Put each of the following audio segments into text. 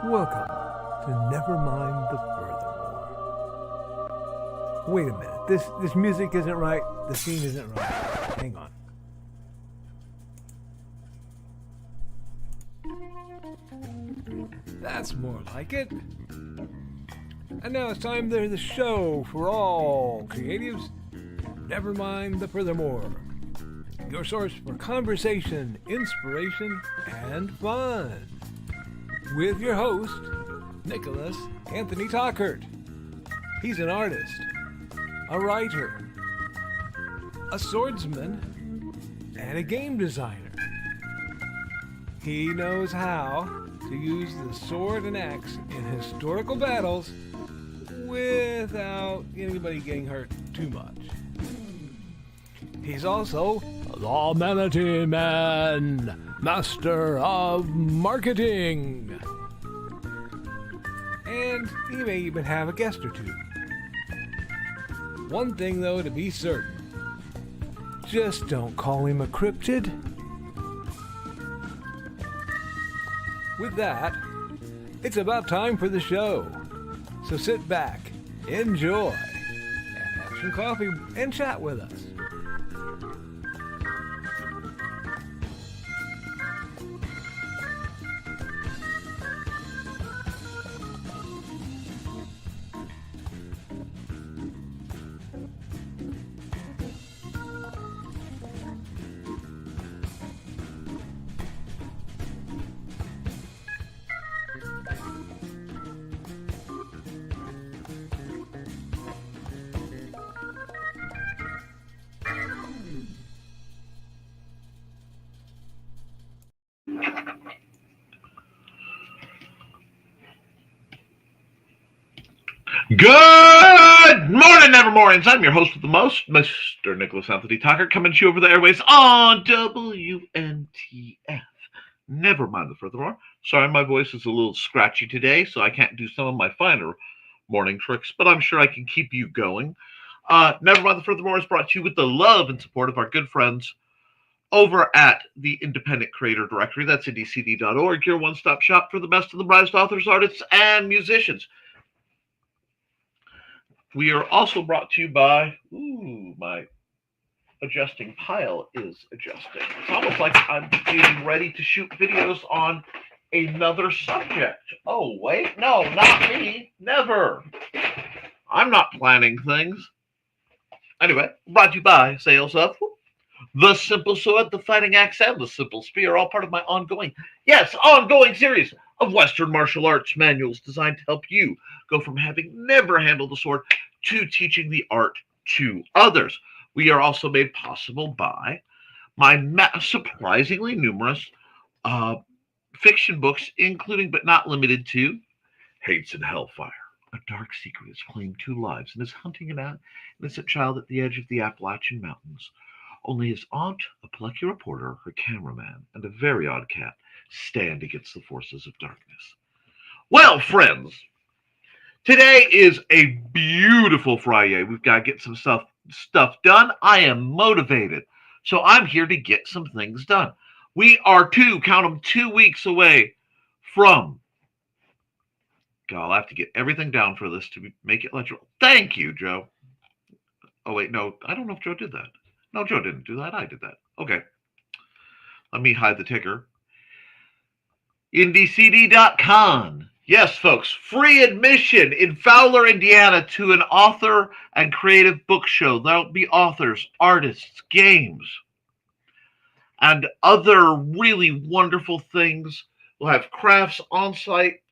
Welcome to Nevermind the Furthermore. Wait a minute, this music isn't right, the scene isn't right. Hang on. That's more like it. And now it's time for the show for all creatives. Nevermind the Furthermore. Your source for conversation, inspiration, and fun. With your host, Nicholas Anthony Tockert. He's an artist, a writer, a swordsman, and a game designer. He knows how to use the sword and axe in historical battles without anybody getting hurt too much. He's also the Manatee Man, master of marketing. And he may even have a guest or two. One thing, though, to be certain. Just don't call him a cryptid. With that, it's about time for the show. So sit back, enjoy, and have some coffee and chat with us. Good morning, Nevermornings. I'm your host with the most, Mr. Nicholas Anthony Tockert, coming to you over the airways on WNTF. Never mind the furthermore. Sorry, my voice is a little scratchy today, so I can't do some of my finer morning tricks, but I'm sure I can keep you going. Never mind the furthermore is brought to you with the love and support of our good friends over at the Independent Creator Directory. That's indcd.org, your one-stop shop for the best of the brightest authors, artists, and musicians. We are also brought to you by, my adjusting pile is adjusting. It's almost like I'm getting ready to shoot videos on another subject. Oh, wait, no, not me, never. I'm not planning things. Anyway, brought to you by sales of the Simple Sword, the Fighting Axe, and the Simple Spear, all part of my ongoing series of Western martial arts manuals designed to help you go from having never handled the sword to teaching the art to others. We are also made possible by my surprisingly numerous fiction books, including but not limited to Hates and Hellfire. A dark secret has claimed 2 lives and is hunting an innocent child at the edge of the Appalachian Mountains. Only his aunt, a plucky reporter, her cameraman, and a very odd cat stand against the forces of darkness. Well, friends, today is a beautiful Friday. We've got to get some stuff done. I am motivated, so I'm here to get some things done. We are 2 weeks away from... God, I'll have to get everything down for this to make it legible. Thank you, Joe. Oh, wait, no, I don't know if Joe did that. No, Joe didn't do that. I did that. Okay. Let me hide the ticker. IndieCD.com. Yes, folks, free admission in Fowler, Indiana to an author and creative book show. There'll be authors, artists, games, and other really wonderful things. We'll have crafts, on-site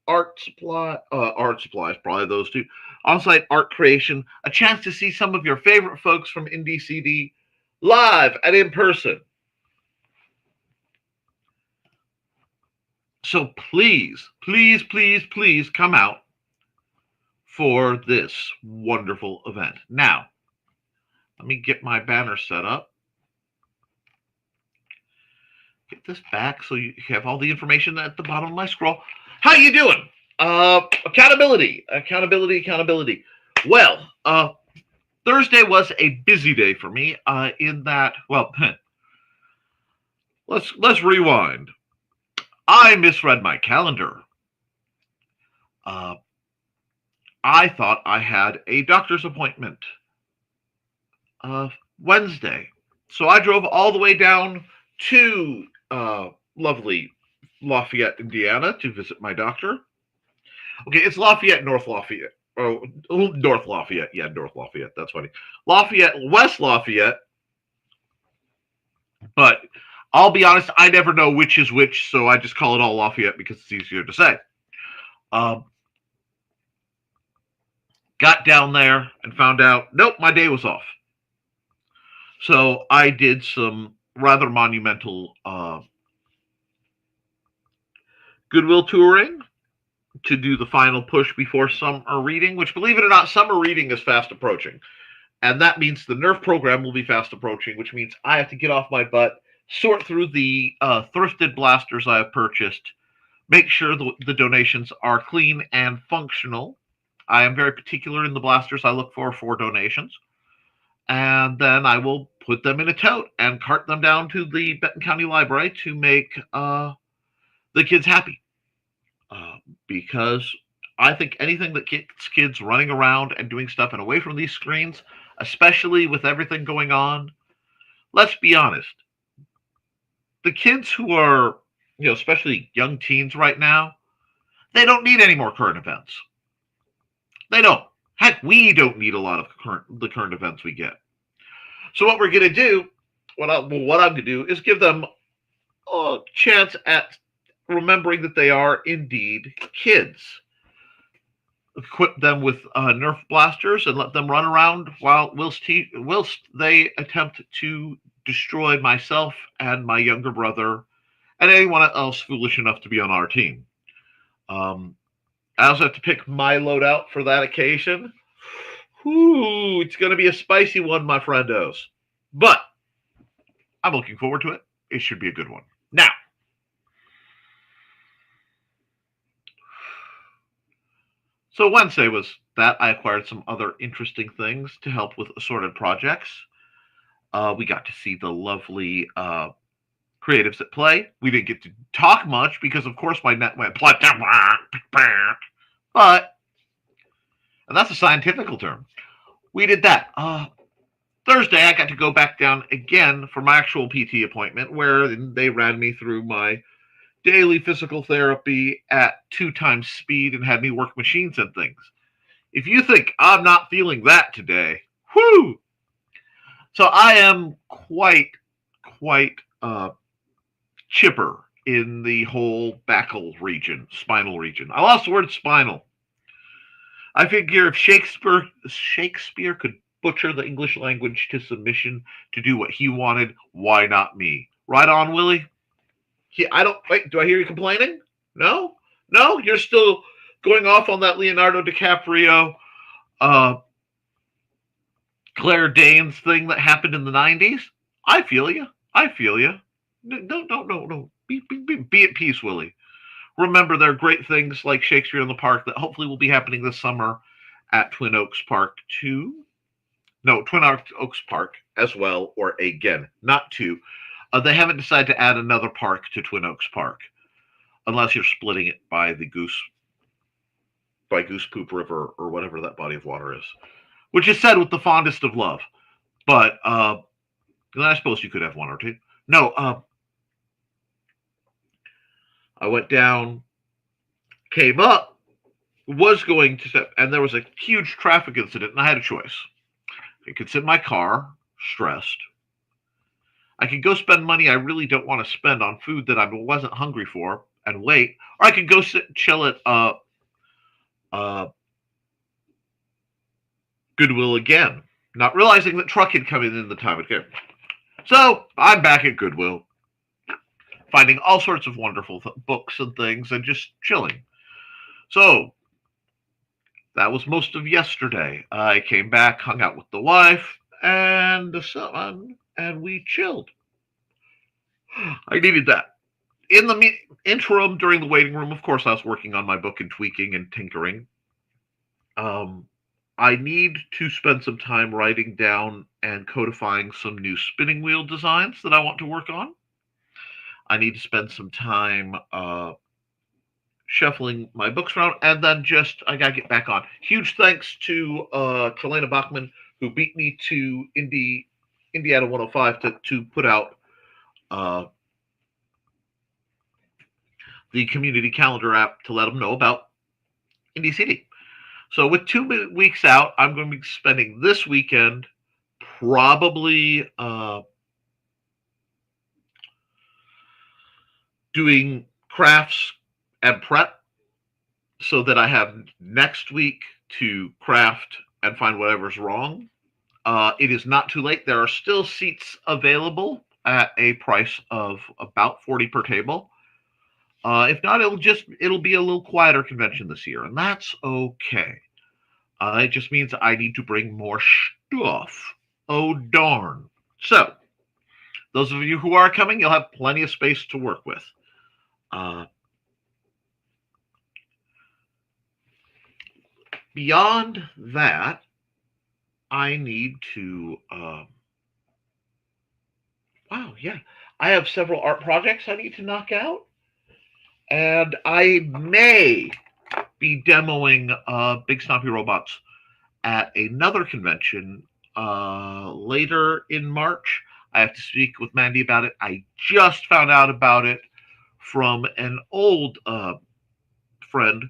art supplies, probably those 2, on-site art creation, a chance to see some of your favorite folks from IndieCD live and in person. So please, please, please, please come out for this wonderful event. Now, let me get my banner set up. Get this back so you have all the information at the bottom of my scroll. How you doing? Accountability. Well, Thursday was a busy day for me in that, well, let's rewind. I misread my calendar. Uh, I thought I had a doctor's appointment uh, Wednesday. So I drove all the way down to lovely Lafayette, Indiana to visit my doctor. Okay, it's Lafayette, North Lafayette. Oh, North Lafayette. Yeah, North Lafayette. That's funny. Lafayette, West Lafayette. But I'll be honest, I never know which is which, so I just call it all Lafayette because it's easier to say. Um, got down there and found out, nope, my day was off. So I did some rather monumental Goodwill touring to do the final push before summer reading, which, believe it or not, summer reading is fast approaching. And that means the Nerf program will be fast approaching, which means I have to get off my butt, sort through the thrifted blasters I have purchased, make sure the donations are clean and functional. I am very particular in the blasters I look for donations. And then I will put them in a tote and cart them down to the Benton County Library to make the kids happy. Because I think anything that gets kids running around and doing stuff and away from these screens, especially with everything going on, let's be honest. The kids who are, especially young teens right now, they don't need any more current events. They don't. Heck, we don't need a lot of the current events we get. So what we're going to do, what I'm going to do is give them a chance at remembering that they are indeed kids. Equip them with Nerf blasters and let them run around whilst they attempt to destroy myself and my younger brother and anyone else foolish enough to be on our team. I also have to pick my loadout for that occasion. Ooh, it's going to be a spicy one, my friendos. But I'm looking forward to it. It should be a good one. Now, so Wednesday was that. I acquired some other interesting things to help with assorted projects. We got to see the lovely creatives at play. We didn't get to talk much because, of course, my net went but, and that's a scientific term. We did that. Thursday, I got to go back down again for my actual PT appointment, where they ran me through my daily physical therapy at 2 times speed and had me work machines and things. If you think I'm not feeling that today, whoo! So I am quite chipper in the whole backal region, spinal region. I lost the word spinal. I figure if Shakespeare could butcher the English language to submission to do what he wanted, why not me? Right on, Willie? I don't wait. Do I hear you complaining? No, you're still going off on that Leonardo DiCaprio, Claire Danes thing that happened in the '90s. I feel you. No. Be at peace, Willie. Remember, there are great things like Shakespeare in the Park that hopefully will be happening this summer at Twin Oaks Park 2. No, Twin Oaks Park as well, or again, not 2. They haven't decided to add another park to Twin Oaks Park, unless you're splitting it by Goose Poop River or whatever that body of water is, which is said with the fondest of love. But I suppose you could have one or two. No, I went down, came up, was going to, and there was a huge traffic incident, and I had a choice. I could sit in my car, stressed. I could go spend money I really don't want to spend on food that I wasn't hungry for and wait, or I could go sit and chill at Goodwill again, not realizing that truck had come in the time it came. So I'm back at Goodwill, finding all sorts of wonderful books and things and just chilling. So that was most of yesterday. I came back, hung out with the wife and the son, and we chilled. I needed that. In the interim, during the waiting room, of course, I was working on my book and tweaking and tinkering. I need to spend some time writing down and codifying some new spinning wheel designs that I want to work on. I need to spend some time shuffling my books around, and then just I gotta get back on. Huge thanks to Kalena Bachman, who beat me to Indiana 105 to put out uh, the community calendar app to let them know about Indie CD. So with 2 weeks out, I'm going to be spending this weekend probably doing crafts and prep so that I have next week to craft and find whatever's wrong. It is not too late. There are still seats available at a price of about 40 per table. If not, it'll be a little quieter convention this year, and that's okay. It just means I need to bring more stuff. Oh darn! So, those of you who are coming, you'll have plenty of space to work with. Beyond that, I need to. Wow, yeah, I have several art projects I need to knock out, and I may be demoing Big Stompy Robots at another convention later in March. I have to speak with Mandy about it. I just found out about it from an old friend,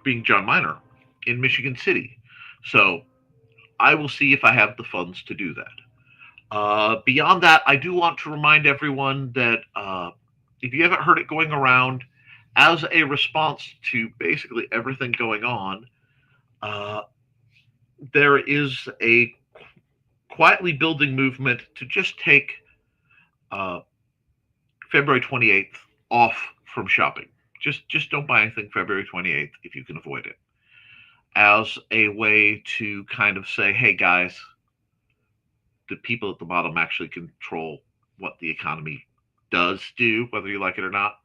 being John Miner in Michigan City. So I will see if I have the funds to do that. Beyond that, I do want to remind everyone that if you haven't heard it going around, as a response to basically everything going on, there is a quietly building movement to just take February 28th off from shopping. Just don't buy anything February 28th if you can avoid it, as a way to kind of say, hey guys, the people at the bottom actually control what the economy does do, whether you like it or not,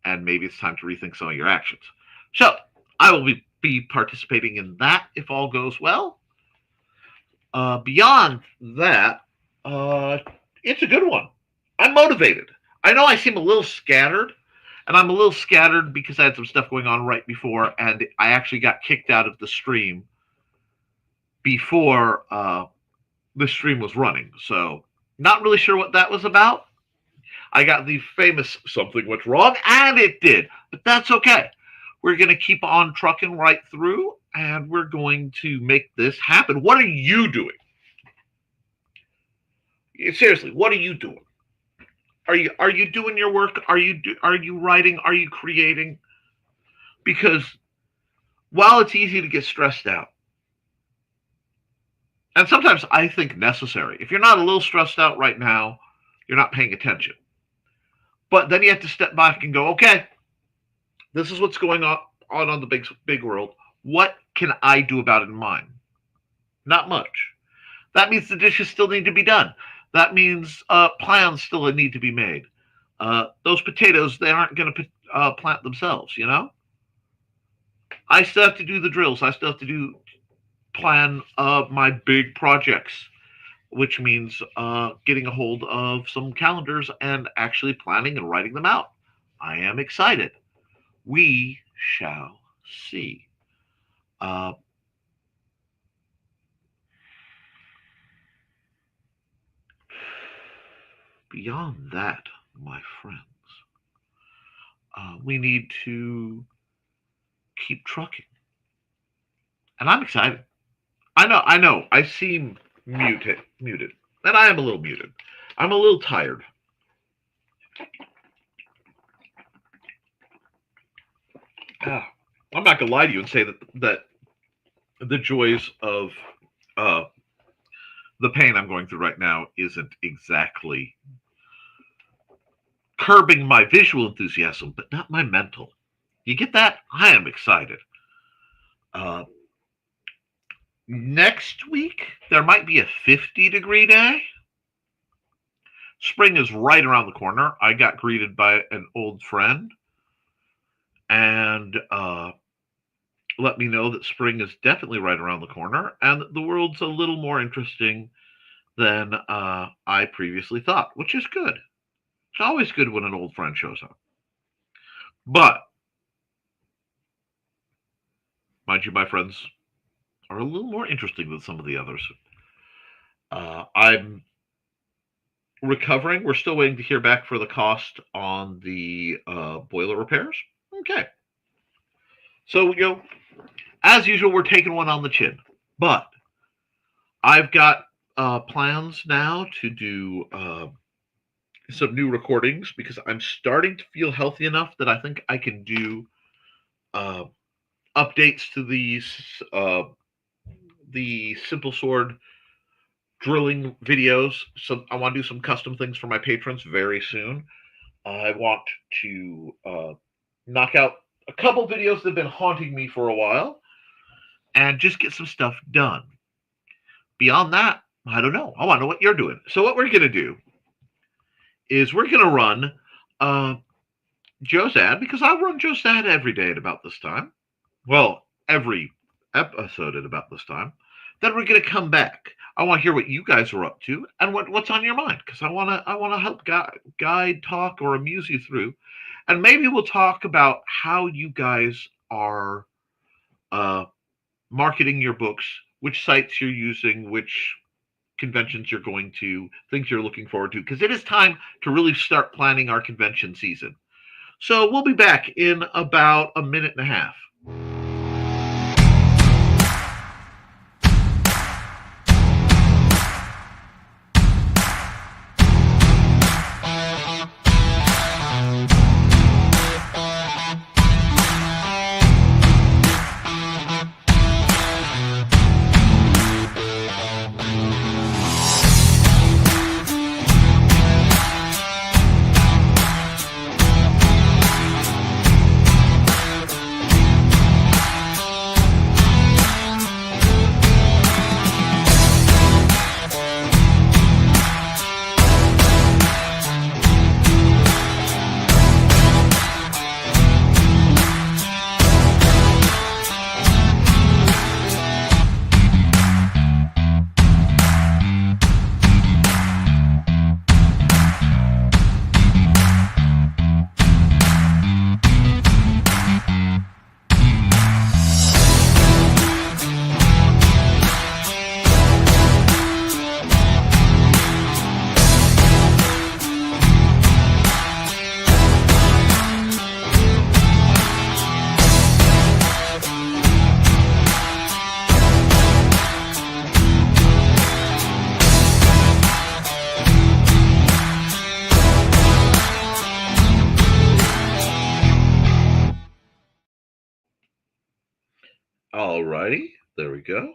and maybe it's time to rethink some of your actions. So I will be participating in that if all goes well. Beyond that, it's a good one. I'm motivated. I know I seem a little scattered, and I'm a little scattered because I had some stuff going on right before, and I actually got kicked out of the stream before the stream was running. So not really sure what that was about. I got the famous something went wrong, and it did, but that's okay. We're going to keep on trucking right through, and we're going to make this happen. What are you doing? Seriously, what are you doing? Are you doing your work? Are you writing? Are you creating? Because while it's easy to get stressed out, and sometimes I think necessary, if you're not a little stressed out right now, you're not paying attention. But then you have to step back and go, okay, this is what's going on the big world. What can I do about it in mine? Not much. That means the dishes still need to be done. That means plans still need to be made. Those potatoes, they aren't going to plant themselves, you know? I still have to do the drills. I still have to plan my big projects, which means getting a hold of some calendars and actually planning and writing them out. I am excited. We shall see. Beyond that, my friends, we need to keep trucking. And I'm excited. I know. I seem muted. And I am a little muted. I'm a little tired. I'm not gonna lie to you and say that the joys of the pain I'm going through right now isn't exactly curbing my visual enthusiasm, but not my mental. You get that? I am excited. Next week, there might be a 50-degree day. Spring is right around the corner. I got greeted by an old friend and let me know that spring is definitely right around the corner and that the world's a little more interesting than I previously thought, which is good. It's always good when an old friend shows up. But, mind you, my friends are a little more interesting than some of the others. I'm recovering. We're still waiting to hear back for the cost on the boiler repairs. Okay. So, as usual, we're taking one on the chin. But I've got plans now to do some new recordings because I'm starting to feel healthy enough that I think I can do updates to the Simple Sword drilling videos. So I want to do some custom things for my patrons very soon. I want to knock out a couple videos that have been haunting me for a while and just get some stuff done. Beyond that, I don't know. I want to know what you're doing. So what we're going to do is we're going to run Joe's ad, because I run Joe's ad every day at about this time. Well, every episode at about this time. Then we're going to come back. I want to hear what you guys are up to and what's on your mind, because I want to help guide, talk, or amuse you through, and maybe we'll talk about how you guys are marketing your books, which sites you're using, which conventions you're going to, things you're looking forward to, because it is time to really start planning our convention season. So we'll be back in about a minute and a half. Alrighty, there we go.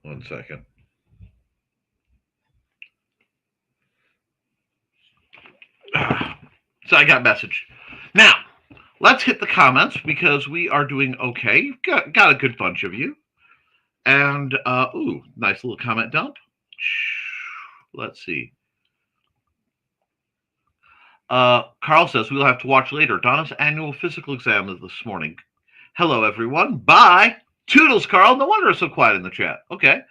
One second. So I got a message. Now, let's hit the comments because we are doing okay. Got a good bunch of you. And, ooh, nice little comment dump. Let's see. Carl says we'll have to watch later. Donna's annual physical exam is this morning. Hello, everyone. Bye. Toodles, Carl. No wonder it's so quiet in the chat. Okay.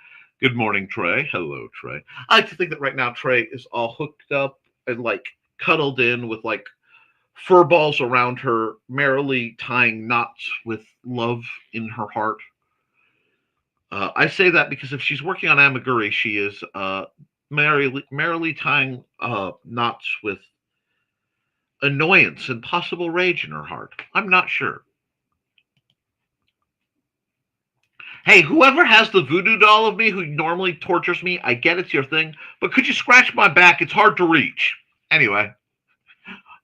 Good morning, Trey. Hello, Trey. I like to think that right now Trey is all hooked up and like cuddled in with like fur balls around her, merrily tying knots with love in her heart. I say that because if she's working on Amaguri, she is merrily tying knots with annoyance and possible rage in her heart. I'm not sure. Hey, whoever has the voodoo doll of me who normally tortures me, I get it's your thing, but could you scratch my back? It's hard to reach. Anyway,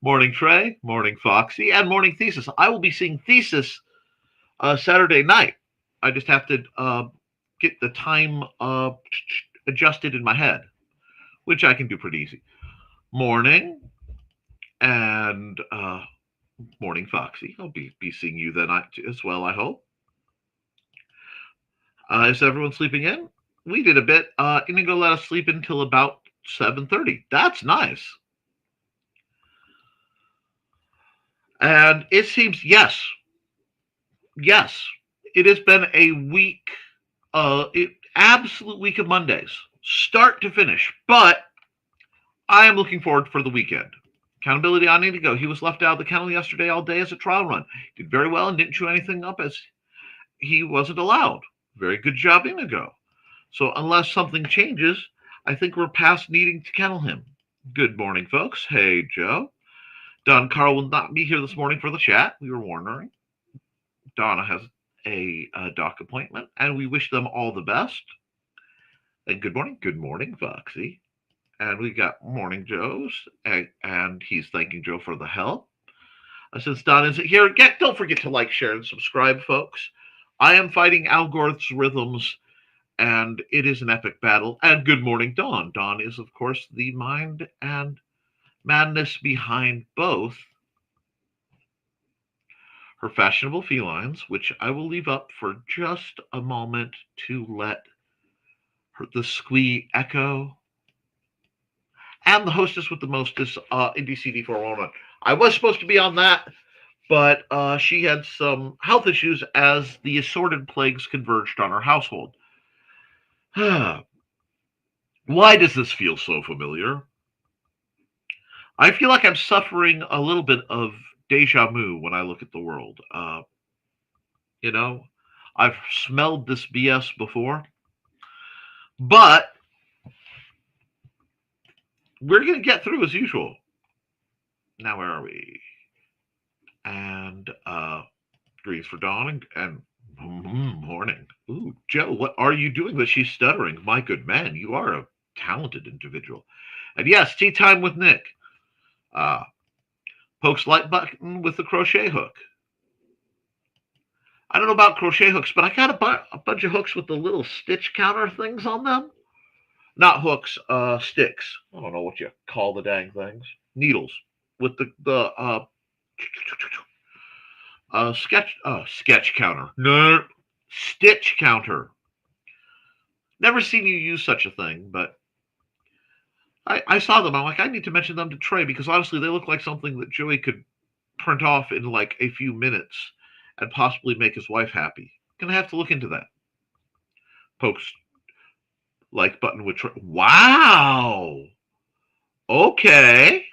morning Trey, morning Foxy, and morning Thesis. I will be seeing Thesis Saturday night. I just have to get the time adjusted in my head, which I can do pretty easy. Morning, and morning Foxy. I'll be seeing you then as well, I hope. Is everyone sleeping in? We did a bit. Inigo let us sleep until about 7:30. That's nice. And it seems, yes, it has been a week Absolute week of Mondays, start to finish. But I am looking forward for the weekend. Accountability on Indigo. He was left out of the kennel yesterday all day as a trial run. Did very well and didn't chew anything up as he wasn't allowed. Very good job, Indigo. So unless something changes, I think we're past needing to kennel him. Good morning, folks. Hey, Joe. Don Carl will not be here this morning for the chat. We were wondering. Donna has a doc appointment, and we wish them all the best. And good morning. Good morning, Foxy. And we got Morning Joe's, and he's thanking Joe for the help. Since Don isn't here, don't forget to like, share, and subscribe, folks. I am fighting algorithms, and it is an epic battle. And good morning, Dawn. Dawn is, of course, the mind and madness behind both her fashionable felines, which I will leave up for just a moment to let the squee echo, and the hostess with the mostest, Indie CD411. I was supposed to be on that, but she had some health issues as the assorted plagues converged on her household. Why does this feel so familiar? I feel like I'm suffering a little bit of deja vu when I look at the world. I've smelled this BS before, but we're going to get through as usual. Now, where are we? And greetings for Dawn and morning. Ooh, Joe, what are you doing that she's stuttering? My good man, you are a talented individual. And yes, tea time with Nick. Pokes like button with the crochet hook. I don't know about crochet hooks, but I got a bunch of hooks with the little stitch counter things on them. Not hooks, sticks. I don't know what you call the dang things. Needles with the sketch counter. No, stitch counter. Never seen you use such a thing, but I saw them. I'm like, I need to mention them to Trey because honestly, they look like something that Joey could print off in like a few minutes and possibly make his wife happy. Gonna have to look into that. Pokes like button with Trey. Wow. Okay.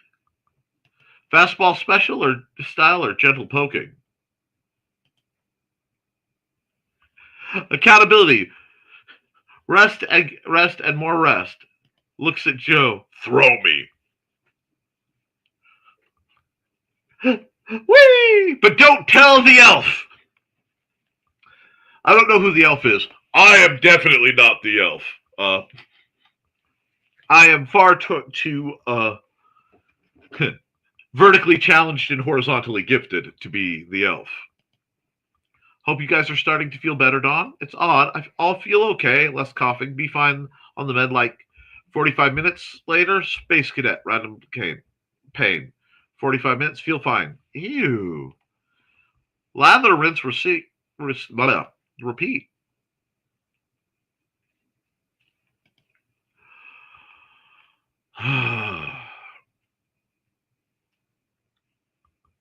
Fastball special or style or gentle poking? Accountability. Rest and more rest. Looks at Joe. Throw me. Whee! But don't tell the elf. I don't know who the elf is. I am definitely not the elf. I am far too vertically challenged and horizontally gifted to be the elf. Hope you guys are starting to feel better, Dawn. It's odd. I'll feel okay. Less coughing. Be fine on the med like 45 minutes later. Space Cadet. Random pain. 45 minutes. Feel fine. Ew. Lather, rinse, repeat.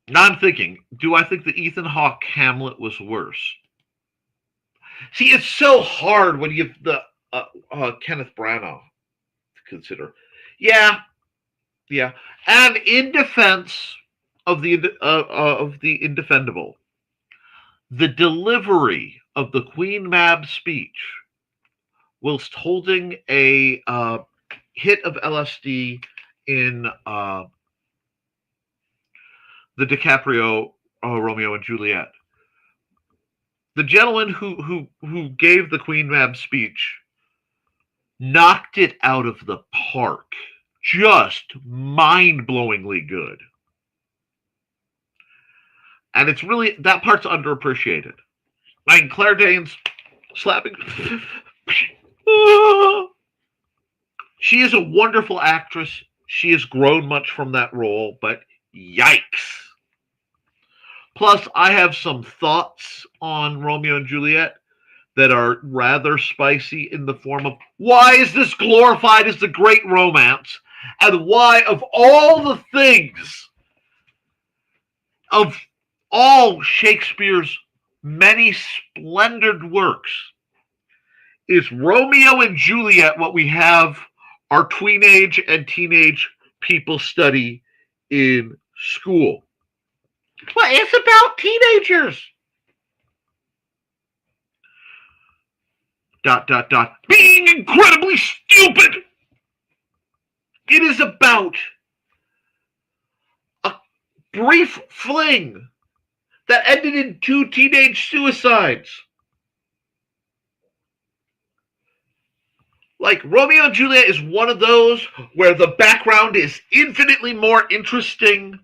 Now I'm thinking, do I think the Ethan Hawke Hamlet was worse? See, it's so hard when you have the Kenneth Branagh to consider. Yeah. And in defense of the indefendable, the delivery of the Queen Mab speech whilst holding a hit of LSD in the DiCaprio Romeo and Juliet. The gentleman who gave the Queen Mab speech knocked it out of the park. Just mind-blowingly good. And it's really, that part's underappreciated. Like Claire Danes slapping. She is a wonderful actress. She has grown much from that role, but yikes. Plus, I have some thoughts on Romeo and Juliet that are rather spicy in the form of, why is this glorified as the great romance? And why, of all the things, of all Shakespeare's many splendid works, Is Romeo and Juliet what we have our tweenage and teenage people study in school? Well, it's about teenagers. Dot, dot, dot. Being incredibly stupid. It is about a brief fling that ended in 2 teenage suicides. Like, Romeo and Juliet is one of those where the background is infinitely more interesting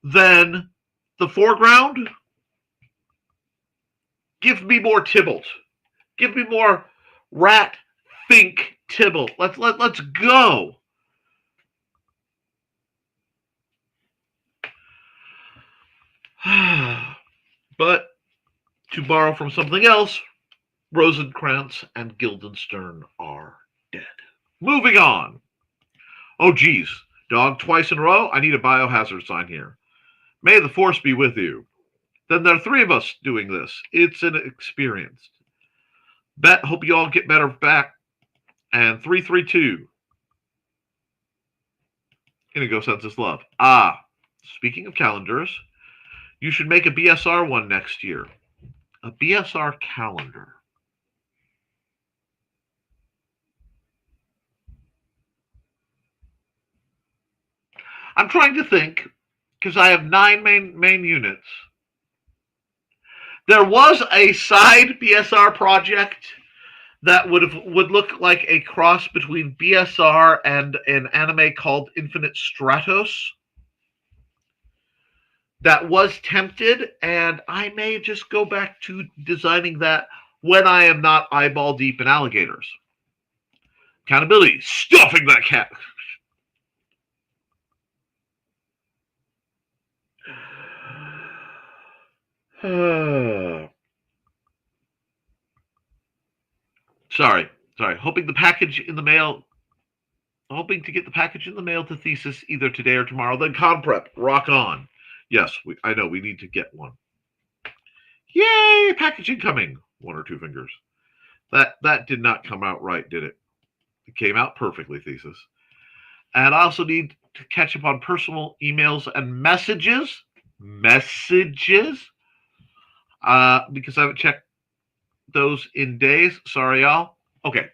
than the foreground. Give me more Tybalt. Give me more Rat Fink Tybalt. Let's go. But to borrow from something else, Rosencrantz and Guildenstern are dead. Moving on. Oh, geez. Dog twice in a row? I need a biohazard sign here. May the force be with you. Then there are 3 of us doing this. It's an experience. Hope you all get better back. And 332. Inigo sends us love. Speaking of calendars, you should make a BSR one next year. A BSR calendar. I'm trying to think, because I have 9 main units. There was a side BSR project that would look like a cross between BSR and an anime called Infinite Stratos. That was tempted, and I may just go back to designing that when I am not eyeball deep in alligators. Accountability, stuffing that cat. Sorry. Hoping to get the package in the mail to Thesis either today or tomorrow. Then Comprep, rock on. Yes, I know we need to get one. Yay, packaging coming. 1 or 2 fingers. That did not come out right, did it? It came out perfectly, Thesis. And I also need to catch up on personal emails and messages. Because I haven't checked those in days. Sorry, y'all. Okay.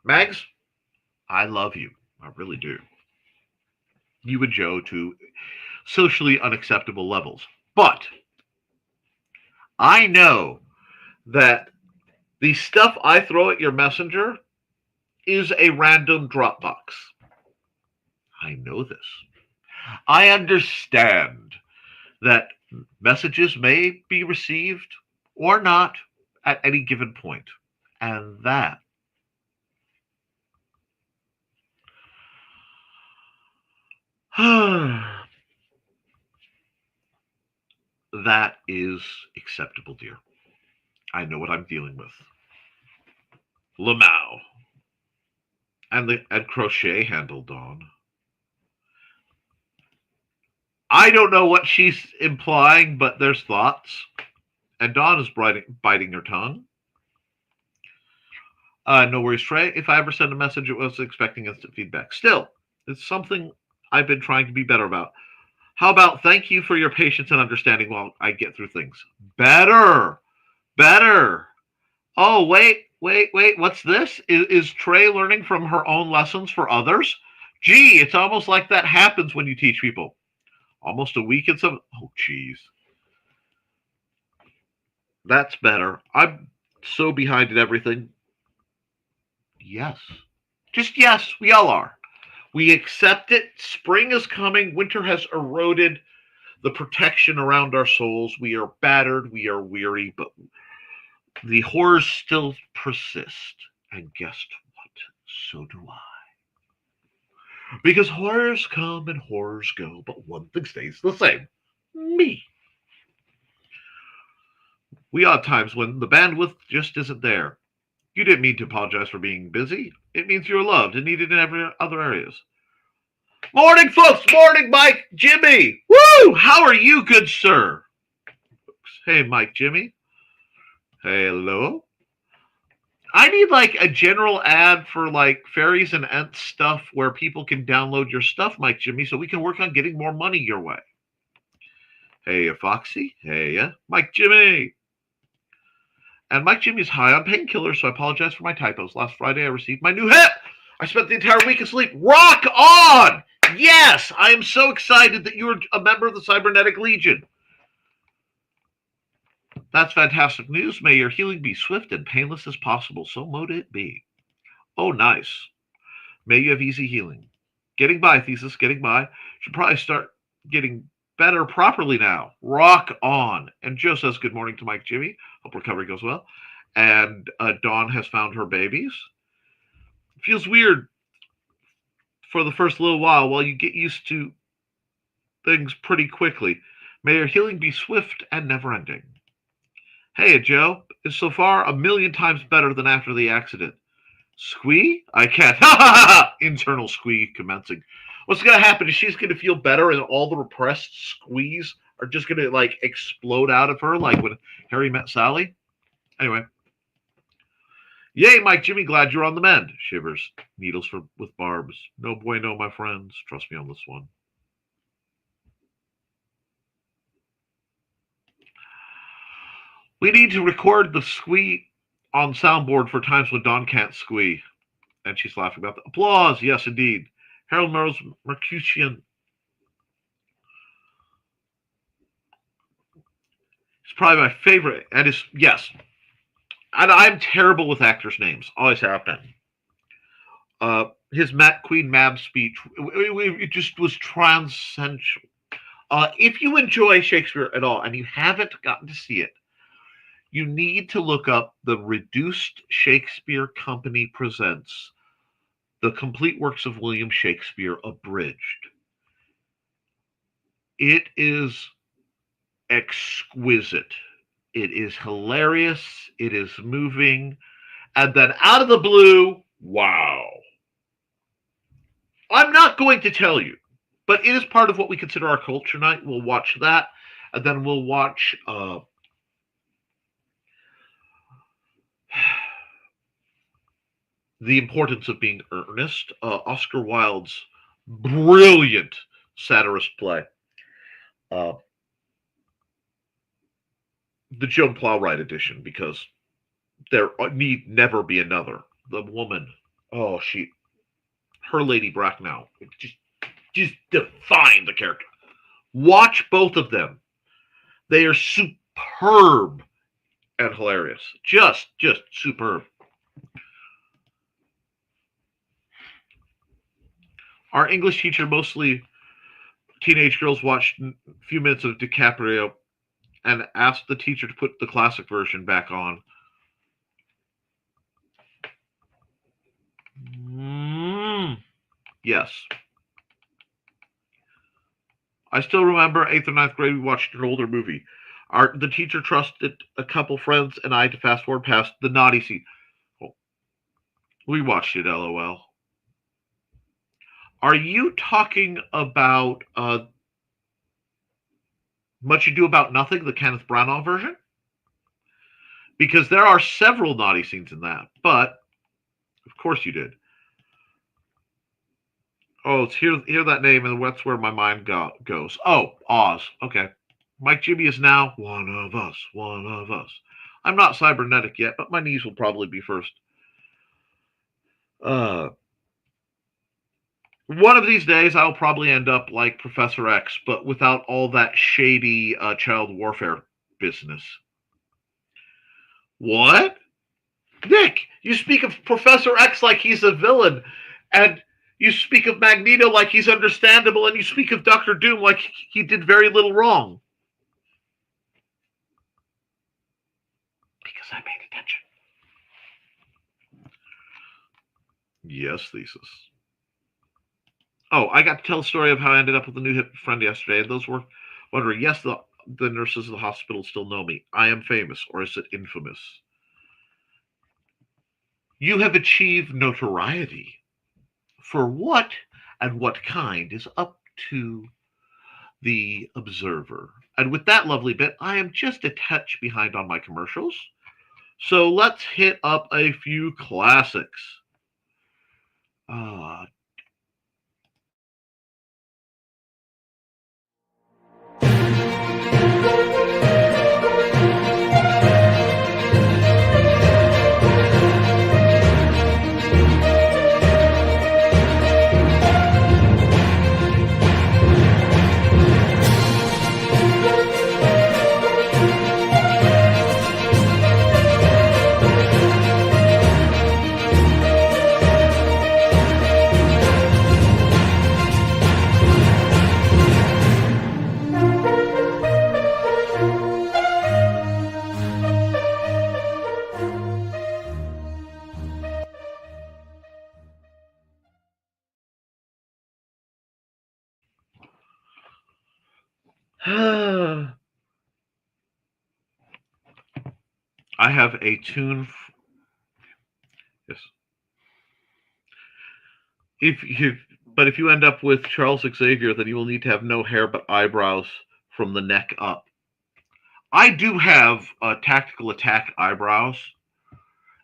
Mags, I love you. I really do. You and Joe to socially unacceptable levels. But I know that the stuff I throw at your messenger is a random Dropbox. I know this. I understand that messages may be received or not at any given point. And that that is acceptable, dear. I know what I'm dealing with. Lamau. And crochet handle, Dawn. I don't know what she's implying, but there's thoughts. And Dawn is biting her tongue. No worries, Trey. If I ever send a message, it was expecting instant feedback. Still, it's something I've been trying to be better about. How about thank you for your patience and understanding while I get through things? Better. Oh, wait. What's this? Is Trey learning from her own lessons for others? Gee, it's almost like that happens when you teach people. Almost a week and some. Oh, geez. That's better. I'm so behind in everything. Yes. Just yes, we all are. We accept it. Spring is coming. Winter has eroded the protection around our souls. We are battered. We are weary. But the horrors still persist. And guess what? So do I. Because horrors come and horrors go, but one thing stays the same. Me. We have times when the bandwidth just isn't there. You didn't mean to apologize for being busy. It means you're loved and needed in every other areas. Morning, folks. Morning, Mike, Jimmy. Woo! How are you, good sir? Hey, Mike, Jimmy. Hello. I need like a general ad for like fairies and ents stuff where people can download your stuff, Mike Jimmy, so we can work on getting more money your way. Hey, Foxy. Hey, Mike Jimmy. And Mike Jimmy is high on painkillers, so I apologize for my typos. Last Friday, I received my new hip. I spent the entire week asleep. Rock on! Yes, I am so excited that you are a member of the Cybernetic Legion. That's fantastic news. May your healing be swift and painless as possible. So mote it be. Oh, nice. May you have easy healing. Getting by, Thesis, getting by. Should probably start getting better properly now. Rock on. And Joe says good morning to Mike Jimmy. Hope recovery goes well. And Dawn has found her babies. Feels weird for the first little while you get used to things pretty quickly. May your healing be swift and never-ending. Hey, Joe, is so far a million times better than after the accident. Squee? I can't. Ha ha ha! Internal squee commencing. What's going to happen is she's going to feel better and all the repressed squees are just going to like explode out of her like when Harry met Sally. Anyway. Yay, Mike Jimmy, glad you're on the mend. Shivers. Needles with barbs. No bueno, my friends. Trust me on this one. We need to record the squee on soundboard for times when Dawn can't squee. And she's laughing about the applause. Yes, indeed. Harold Mercutian. It's probably my favorite. And it's, yes. And I'm terrible with actors' names. Always have been. His Queen Mab speech, it just was transcendental. If you enjoy Shakespeare at all and you haven't gotten to see it, you need to look up the Reduced Shakespeare Company Presents The Complete Works of William Shakespeare Abridged. It is exquisite. It is hilarious. It is moving. And then out of the blue, wow. I'm not going to tell you, but it is part of what we consider our culture night. We'll watch that. And then we'll watch The Importance of Being Earnest, Oscar Wilde's brilliant satirist play. The Joan Plowright edition, because there need never be another. The woman, her Lady Bracknell, just defined the character. Watch both of them. They are superb and hilarious. Just superb. Our English teacher, mostly teenage girls, watched a few minutes of DiCaprio and asked the teacher to put the classic version back on. Yes. I still remember 8th or 9th grade, we watched an older movie. The teacher trusted a couple friends and I to fast forward past the naughty scene. We watched it, LOL. Are you talking about Much Ado About Nothing, the Kenneth Branagh version? Because there are several naughty scenes in that, but of course you did. Oh, it's hear that name, and that's where my mind goes. Oh, Oz. Okay. Mike Jimmy is now one of us. One of us. I'm not cybernetic yet, but my knees will probably be first. One of these days, I'll probably end up like Professor X, but without all that shady child warfare business. What? Nick, you speak of Professor X like he's a villain, and you speak of Magneto like he's understandable, and you speak of Dr. Doom like he did very little wrong. Because I paid attention. Yes, Thesis. Oh, I got to tell a story of how I ended up with a new hip friend yesterday, and those were wondering, yes, the nurses of the hospital still know me. I am famous, or is it infamous? You have achieved notoriety. For what and what kind is up to the observer. And with that lovely bit, I am just a touch behind on my commercials. So let's hit up a few classics. Uh, I have a tune. Yes. If you end up with Charles Xavier, then you will need to have no hair but eyebrows from the neck up. I do have tactical attack eyebrows.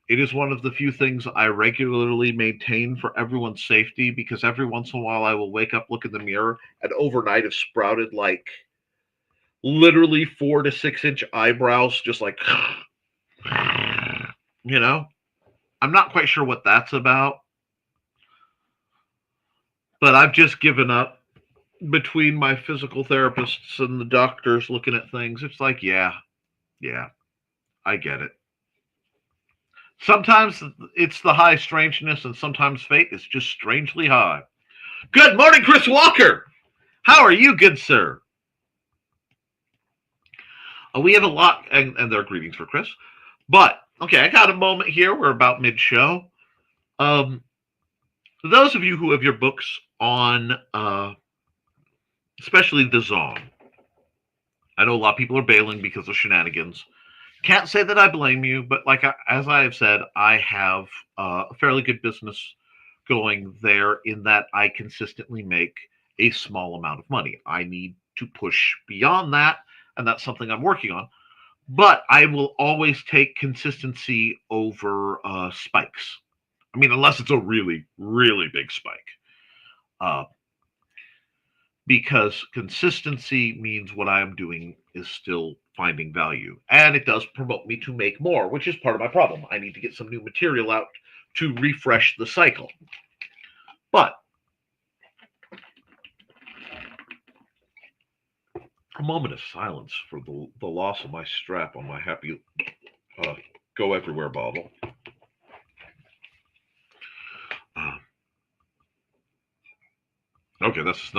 It is one of the few things I regularly maintain for everyone's safety because every once in a while I will wake up, look in the mirror, and overnight have sprouted like literally 4 to 6 inch eyebrows, just like, you know? I'm not quite sure what that's about, but I've just given up between my physical therapists and the doctors looking at things. It's like, yeah, I get it. Sometimes it's the high strangeness, and sometimes fate is just strangely high. Good morning, Chris Walker. How are you, good sir? We have a lot, and there are greetings for Chris. But, okay, I got a moment here. We're about mid show. For those of you who have your books on, especially the Zong, I know a lot of people are bailing because of shenanigans. Can't say that I blame you, but as I have said, I have a fairly good business going there in that I consistently make a small amount of money. I need to push beyond that, and that's something I'm working on. But I will always take consistency over spikes. I mean, unless it's a really, really big spike. Uh, because consistency means what I am doing is still finding value. And it does promote me to make more, which is part of my problem. I need to get some new material out to refresh the cycle. But a moment of silence for the loss of my strap on my happy Go Everywhere bottle. Okay, that's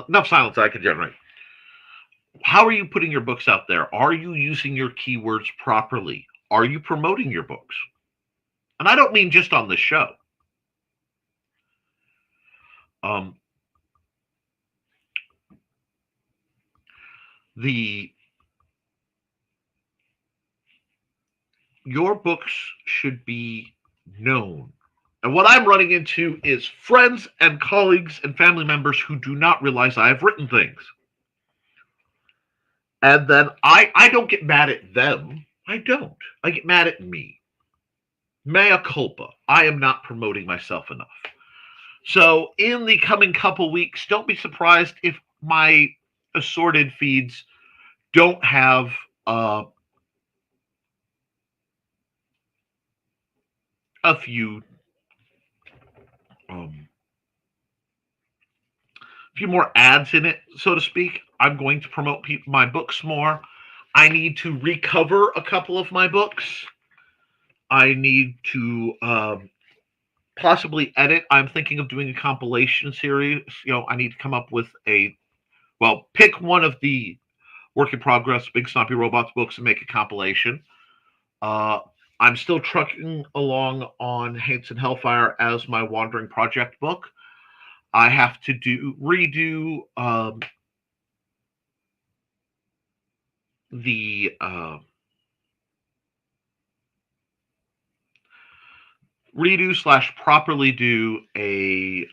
enough silence I can generate. How are you putting your books out there? Are you using your keywords properly? Are you promoting your books? And I don't mean just on the show. Um, your books should be known. And what I'm running into is friends and colleagues and family members who do not realize I have written things. And then I don't get mad at them. I don't. I get mad at me. Mea culpa. I am not promoting myself enough. So in the coming couple weeks, don't be surprised if my assorted feeds don't have a few more ads in it, so to speak. I'm going to promote my books more. I need to recover a couple of my books. I need to possibly edit. I'm thinking of doing a compilation series. I need to come up with pick one of the work in progress Big Snoppy Robots books and make a compilation. I'm still trucking along on Hates and Hellfire as my Wandering Project book. I have to redo the redo/properly do a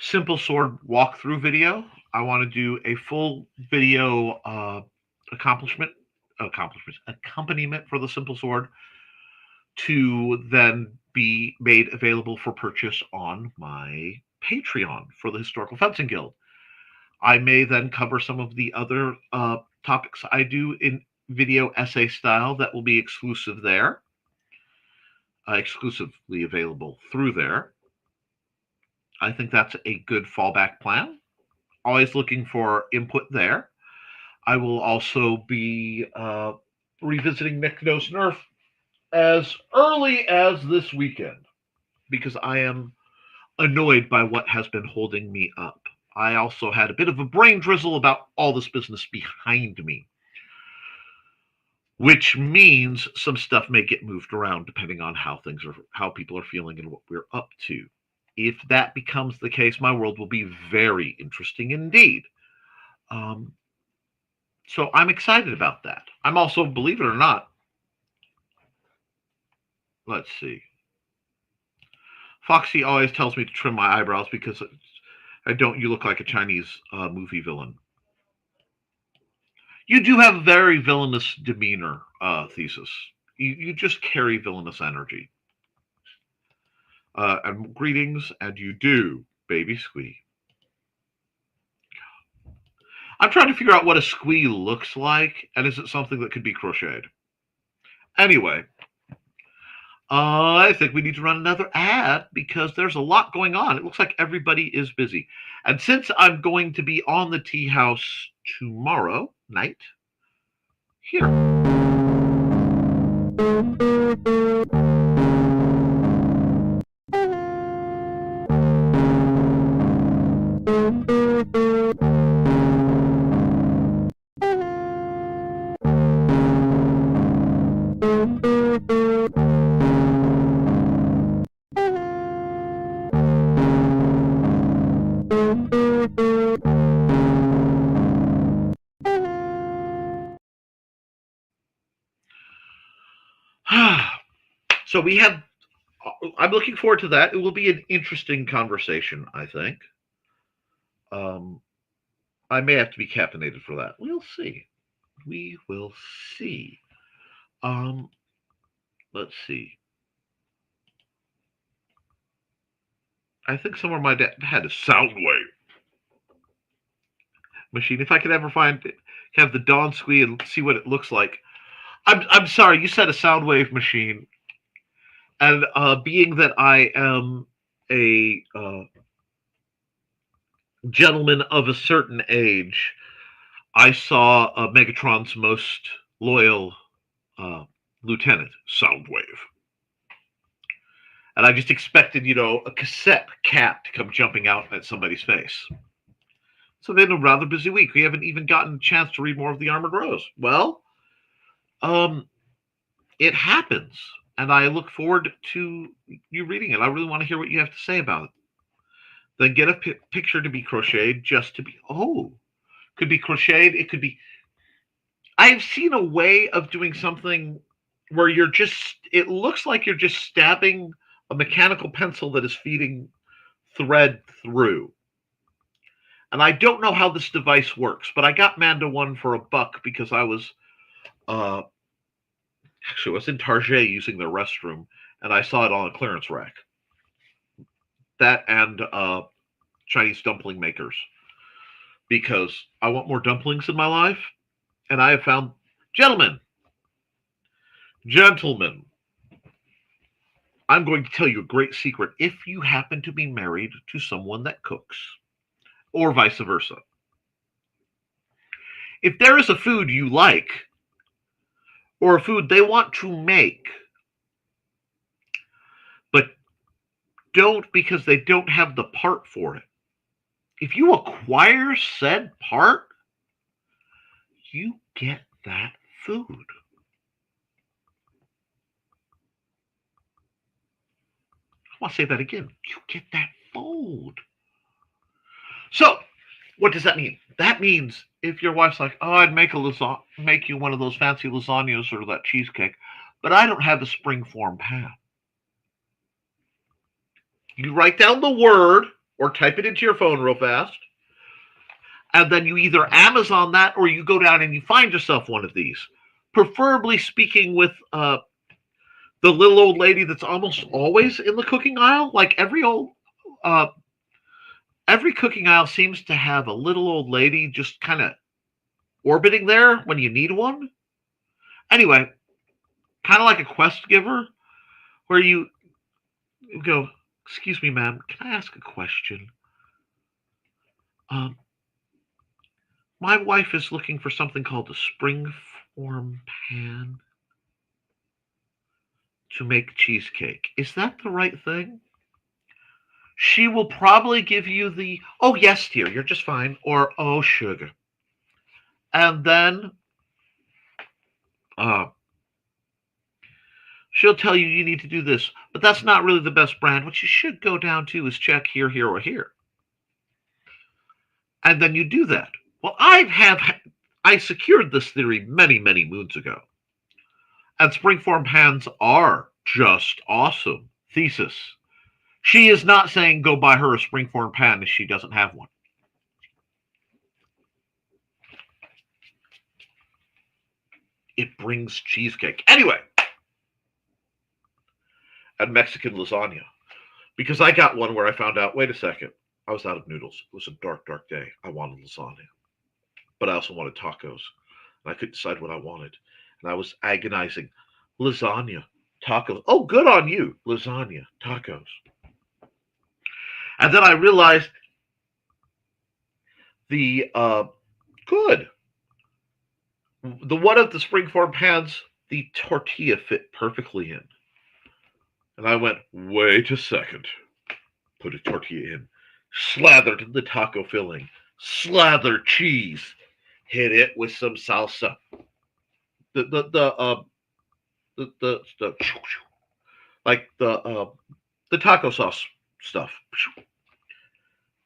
Simple Sword walkthrough video. I want to do a full video accomplishment accompaniment for the simple sword to then be made available for purchase on my Patreon for the Historical Fencing Guild. I may then cover some of the other topics I do in video essay style that will be exclusive there, exclusively available through there. I think that's a good fallback plan. Always looking for input there. I will also be revisiting Nick Knows Nerf as early as this weekend because I am annoyed by what has been holding me up. I also had a bit of a brain drizzle about all this business behind me, which means some stuff may get moved around depending on how people are feeling and what we're up to. If that becomes the case, my world will be very interesting indeed. So I'm excited about that. I'm also, believe it or not, let's see. Foxy always tells me to trim my eyebrows because you look like a Chinese movie villain. You do have very villainous demeanor, Thesis. You just carry villainous energy. And greetings, and you do, baby squee. I'm trying to figure out what a squee looks like, and is it something that could be crocheted? Anyway, I think we need to run another ad because there's a lot going on. It looks like everybody is busy. And since I'm going to be on the Tea House tomorrow night, here. So I'm looking forward to that. It will be an interesting conversation, I think. I may have to be caffeinated for that. We'll see. We will see. Let's see. I think somewhere my dad had a sound wave machine. If I could ever have the Dawn Squee and see what it looks like. I'm sorry, you said a sound wave machine. And being that I am a gentleman of a certain age, I saw Megatron's most loyal lieutenant, Soundwave. And I just expected, a cassette cat to come jumping out at somebody's face. So they had a rather busy week. We haven't even gotten a chance to read more of The Armored Rose. Well, it happens. And I look forward to you reading it. I really want to hear what you have to say about it. Then get a picture to be crocheted just to be, could be crocheted. It could be, I've seen a way of doing something where it looks like you're just stabbing a mechanical pencil that is feeding thread through. And I don't know how this device works, but I got Manda one for $1 because I was in Target using their restroom, and I saw it on a clearance rack. That and Chinese dumpling makers, because I want more dumplings in my life, and I have found, gentlemen, I'm going to tell you a great secret. If you happen to be married to someone that cooks, or vice versa, if there is a food you like, or a food they want to make, but don't because they don't have the part for it. If you acquire said part, you get that food. I want to say that again. You get that food. So, what does that mean? That means if your wife's like, I'd make you one of those fancy lasagnas or that cheesecake, but I don't have a springform pan. You write down the word or type it into your phone real fast, and then you either Amazon that or you go down and you find yourself one of these. preferably speaking with the little old lady that's almost always in the cooking aisle. Like uh, every cooking aisle seems to have a little old lady just kind of orbiting there when you need one. Anyway, kind of like a quest giver, where you go, "Excuse me, ma'am, can I ask a question? Um, my wife is looking for something called a springform pan to make cheesecake. Is that the right thing?" She will probably give you the, "Oh, yes, dear, you're just fine," or "Oh, sugar." And then uh, she'll tell you you need to do this, but that's not really the best brand. What you should go down to is check here, here, or here. And then you do that. Well, I secured this theory many, many moons ago. And springform pans are just awesome. Thesis. She is not saying go buy her a springform pan if she doesn't have one. It brings cheesecake. Anyway, and Mexican lasagna. Because I got one where I found out, wait a second, I was out of noodles. It was a dark, dark day. I wanted lasagna. But I also wanted tacos. And I couldn't decide what I wanted. And I was agonizing. Lasagna, tacos. Oh, good on you. Lasagna, tacos. And then I realized the good. The one of the springform pans, the tortilla fit perfectly in. And I went, wait a second. Put a tortilla in. Slathered the taco filling. Slather cheese. Hit it with some salsa. The like the taco sauce stuff.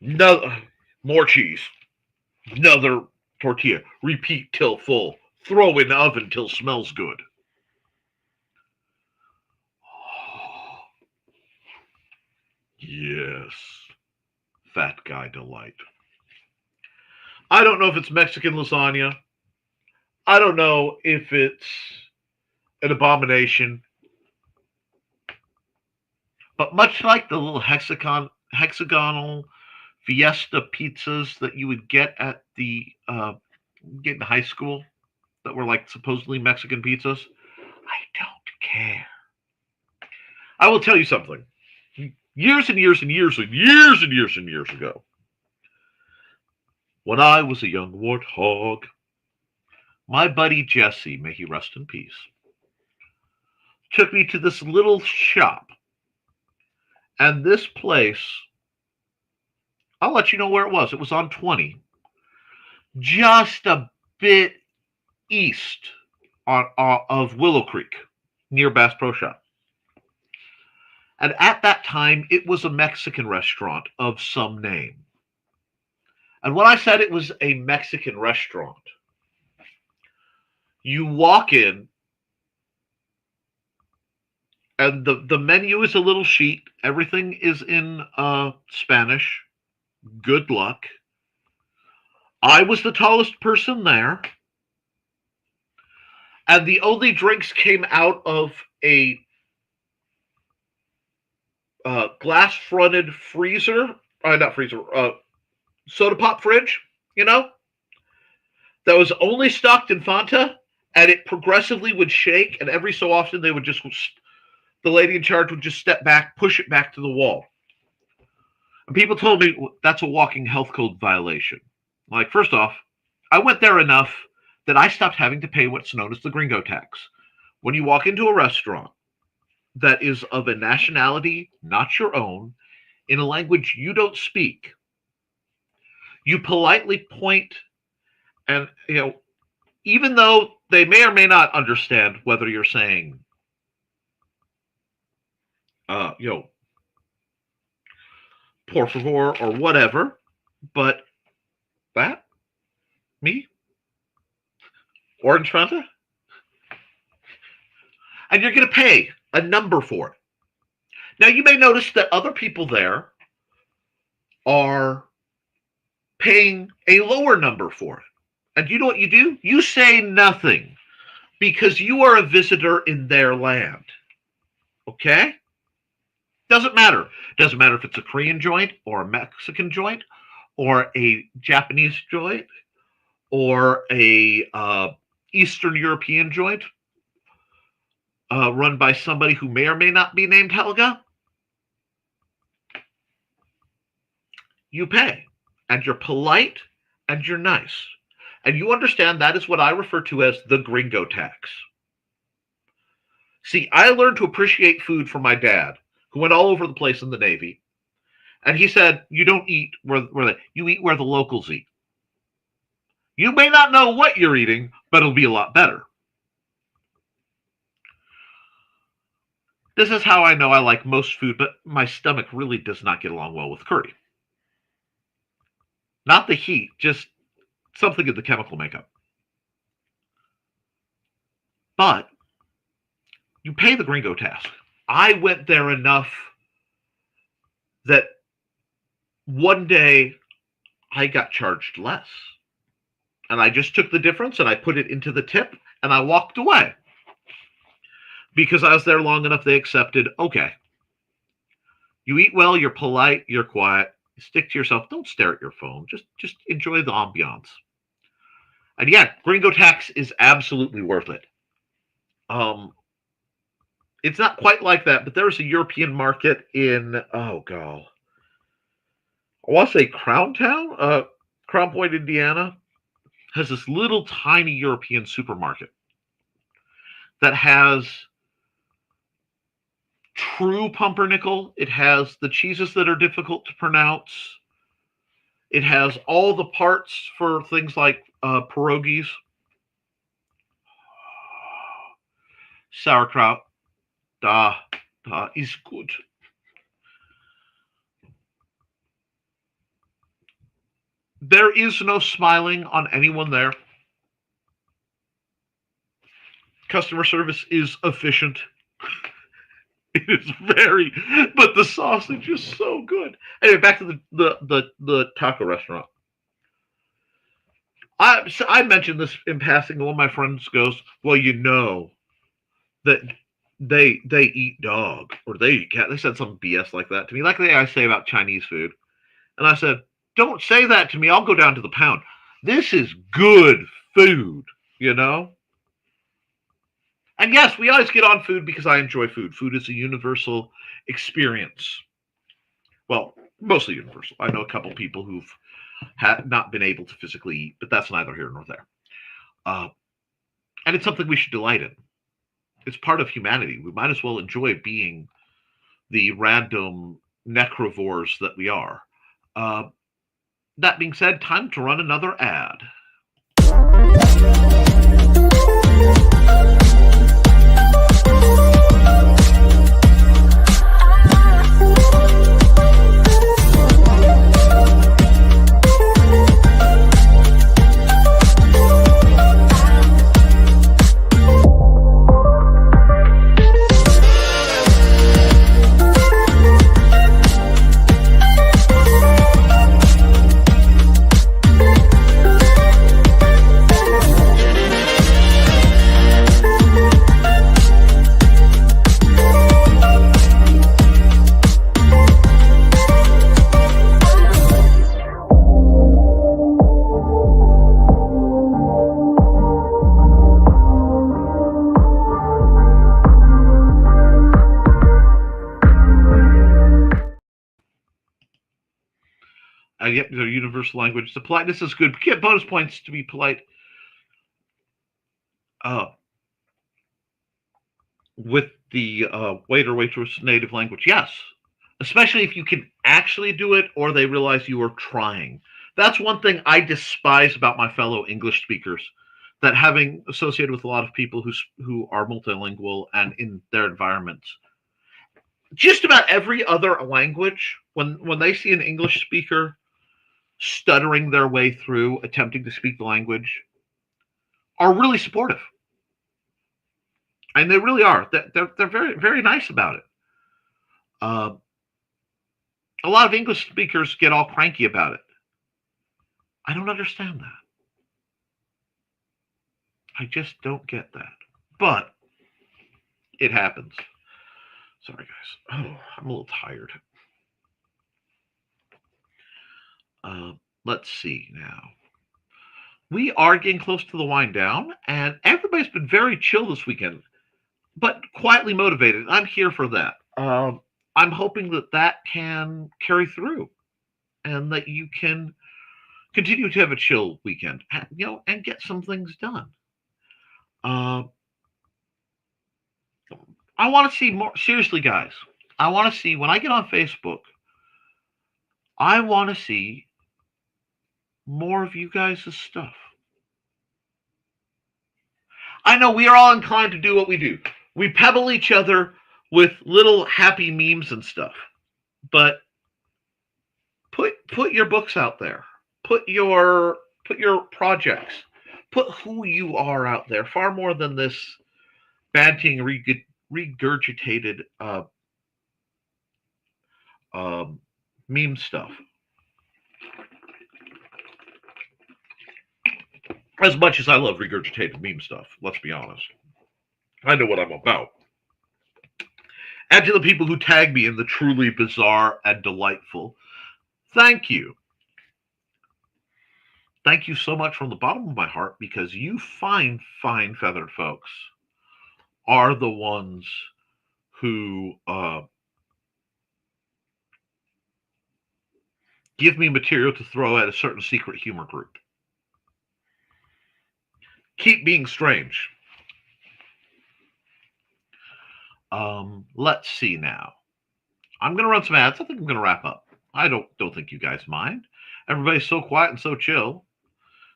No, more cheese. Another tortilla. Repeat till full. Throw in the oven till smells good. Yes. Fat guy delight. I don't know if it's Mexican lasagna. I don't know if it's an abomination. But much like the little hexagonal fiesta pizzas that you would get at the get in high school that were like supposedly Mexican pizzas, I don't care. I will tell you something. Years and years and years and years and years and years ago, when I was a young warthog, my buddy Jesse, may he rest in peace, took me to this little shop. And this place, I'll let you know where it was. It was on 20, just a bit east of Willow Creek, near Bass Pro Shop. And at that time, it was a Mexican restaurant of some name. And when I said it was a Mexican restaurant, you walk in, and the menu is a little sheet. Everything is in Spanish. Good luck. I was the tallest person there. And the only drinks came out of a glass-fronted freezer. Not freezer. Soda pop fridge, that was only stocked in Fanta, and it progressively would shake, and every so often they would just, the lady in charge would just step back, push it back to the wall. And people told me that's a walking health code violation. Like, first off, I went there enough that I stopped having to pay what's known as the gringo tax. When you walk into a restaurant that is of a nationality not your own, in a language you don't speak, you politely point, and even though they may or may not understand whether you're saying por favor or whatever, but that me orange Fanta, and you're going to pay a number for it. Now you may notice that other people there are paying a lower number for it. And you know what you do? You say nothing. because you are a visitor in their land. Okay? Doesn't matter. Doesn't matter if it's a Korean joint or a Mexican joint or a Japanese joint or a Eastern European joint run by somebody who may or may not be named Helga. You pay, and you're polite, and you're nice. And you understand that is what I refer to as the gringo tax. See, I learned to appreciate food from my dad, who went all over the place in the Navy. And he said, you don't eat you eat where the locals eat. You may not know what you're eating, but it'll be a lot better. This is how I know I like most food, but my stomach really does not get along well with curry. Not the heat, just something in the chemical makeup. But you pay the gringo tax. I went there enough that one day I got charged less. And I just took the difference and I put it into the tip and I walked away. Because I was there long enough, they accepted, okay. You eat well, you're polite, you're quiet. Stick to yourself. Don't stare at your phone. Just enjoy the ambiance. And yeah, gringo tax is absolutely worth it. It's not quite like that, but there's a European market in, oh god, I want to say Crown Point, Indiana, has this little tiny European supermarket that has true pumpernickel. It has the cheeses that are difficult to pronounce. It has all the parts for things like pierogies, sauerkraut. Da is good. There is no smiling on anyone there. Customer service is efficient. It is very, but the sausage is so good. Anyway, back to the taco restaurant. I mentioned this in passing. One of my friends goes, "Well, you know that they eat dog or they eat cat." They said some BS like that to me, like I say about Chinese food. And I said, "Don't say that to me. I'll go down to the pound. This is good food, you know." And yes, we always get on food because I enjoy food. Food is a universal experience. Well, mostly universal. I know a couple people who've not been able to physically eat, but that's neither here nor there. And it's something we should delight in. It's part of humanity. We might as well enjoy being the random necrovores that we are. That being said, time to run another ad. Yep, their universal language. The politeness is good. Get bonus points to be polite. With the waiter waitress native language, yes, especially if you can actually do it or they realize you are trying. That's one thing I despise about my fellow English speakers. That having associated with a lot of people who are multilingual and in their environments, just about every other language, when they see an English speaker stuttering their way through attempting to speak the language, are really supportive. And they really are. They're very, very nice about it. A lot of English speakers get all cranky about it. I don't understand that. I just don't get that. But it happens. Sorry, guys. Oh, I'm a little tired. Let's see now. We are getting close to the wind down, and everybody's been very chill this weekend, but quietly motivated. I'm here for that. I'm hoping that can carry through, and that you can continue to have a chill weekend, and get some things done. I want to see more. Seriously, guys, I want to see when I get on Facebook. I want to see more of you guys' stuff. I know we are all inclined to do what we do. We pebble each other with little happy memes and stuff. But put your books out there. Put your projects. Put who you are out there. Far more than this banting, regurgitated meme stuff. As much as I love regurgitated meme stuff, let's be honest. I know what I'm about. And to the people who tag me in the truly bizarre and delightful, thank you. Thank you so much from the bottom of my heart, because you fine feathered folks are the ones who give me material to throw at a certain secret humor group. Keep being strange. Let's see now. I'm going to run some ads. I think I'm going to wrap up. I don't think you guys mind. Everybody's so quiet and so chill.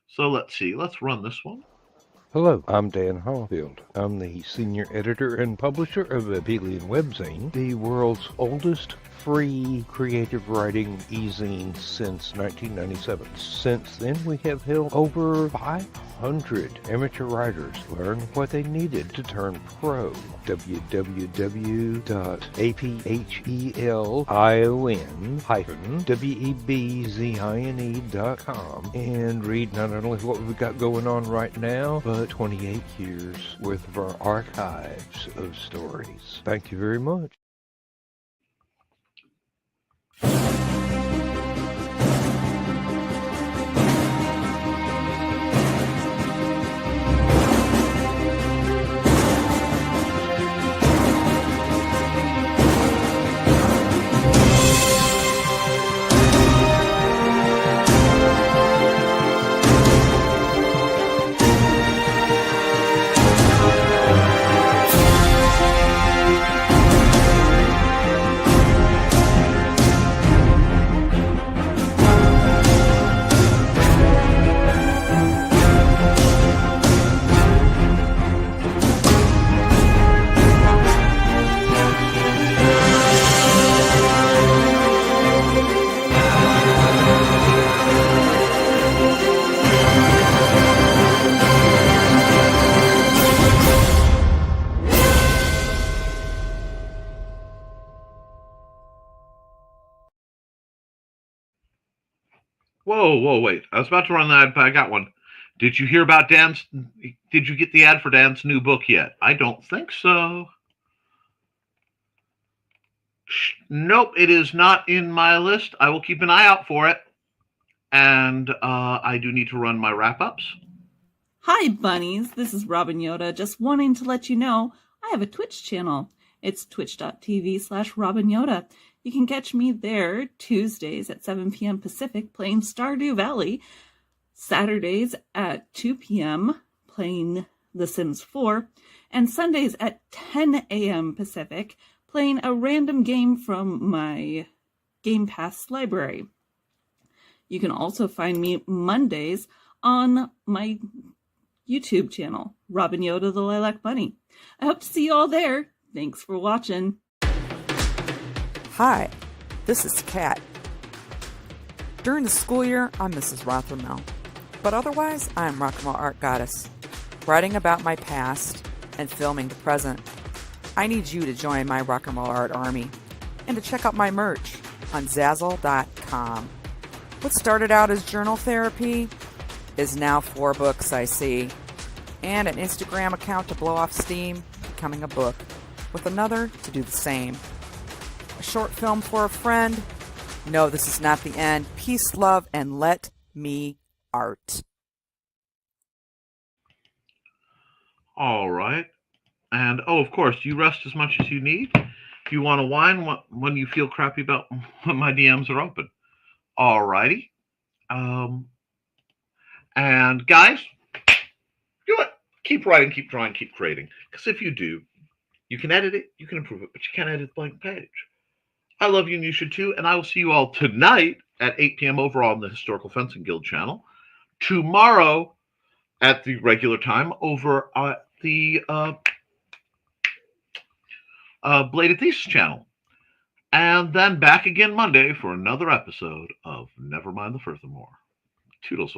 So let's see. Let's run this one. Hello, I'm Dan Hallfield. I'm the senior editor and publisher of Abelian Webzine, the world's oldest free creative writing e-zine since 1997. Since then, we have helped over 500 amateur writers learn what they needed to turn pro. www.aphellion-webzine.com and read not only what we've got going on right now, but 28 years worth of our archives of stories. Thank you very much. Whoa, wait. I was about to run that, but I got one. Did you hear about Dan's? Did you get the ad for Dan's new book yet? I don't think so. Nope, it is not in my list. I will keep an eye out for it. And I do need to run my wrap-ups. Hi, bunnies. This is Robin Yoda. Just wanting to let you know I have a Twitch channel. It's twitch.tv/Robin Yoda. You can catch me there Tuesdays at 7 p.m. Pacific playing Stardew Valley, Saturdays at 2 p.m. playing The Sims 4, and Sundays at 10 a.m. Pacific playing a random game from my Game Pass library. You can also find me Mondays on my YouTube channel, Robin Yoda the Lilac Bunny. I hope to see you all there. Thanks for watching. Hi, this is Kat. During the school year, I'm Mrs. Rothermel, but otherwise, I'm Rock and Roll Art Goddess, writing about my past and filming the present. I need you to join my Rock and Roll Art army and to check out my merch on Zazzle.com. What started out as journal therapy is now 4 books, I see. and an Instagram account to blow off steam, becoming a book, with another to do the same. A short film for a friend. No, this is not the end. Peace, love, and let me art. All right. And, oh, of course, you rest as much as you need. If you want a wine when you feel crappy about when my DMs are open. All righty. And, guys, do it. Keep writing, keep drawing, keep creating. Because if you do, you can edit it, you can improve it, but you can't edit the blank page. I love you and you should too. And I will see you all tonight at 8 p.m. over on the Historical Fencing Guild channel. Tomorrow at the regular time over at the Blade of Thesis channel. And then back again Monday for another episode of Nevermind the Furthermore. Toodles.